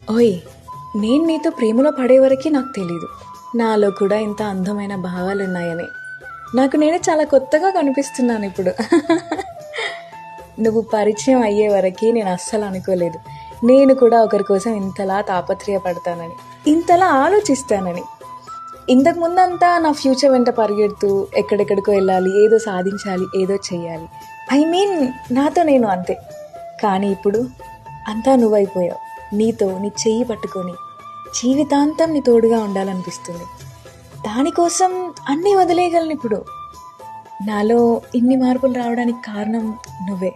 ఓయ్, నేను నీతో ప్రేమలో పడే వరకు నాకు తెలీదు నాలో కూడా ఇంత అందమైన భావాలు ఉన్నాయని. నాకు నేనే చాలా కొత్తగా కనిపిస్తున్నాను ఇప్పుడు. నువ్వు పరిచయం అయ్యే వరకు నేను అస్సలు అనుకోలేదు నేను కూడా ఒకరి కోసం ఇంతలా తాపత్రయపడతానని, ఇంతలా ఆలోచిస్తానని. ఇంతకు ముందంతా నా ఫ్యూచర్ వెంట పరిగెడుతూ ఎక్కడెక్కడికో వెళ్ళాలి, ఏదో సాధించాలి, ఏదో చెయ్యాలి. నాతో నేను అంతే. కానీ ఇప్పుడు అంతా నువ్వైపోయావు. నీతో నీ చెయ్యి పట్టుకొని జీవితాంతం నీ తోడుగా ఉండాలనిపిస్తుంది. దానికోసం అన్నీ వదిలేయగలను ఇప్పుడు. నాలో ఇన్ని మార్పులు రావడానికి కారణం నువ్వే.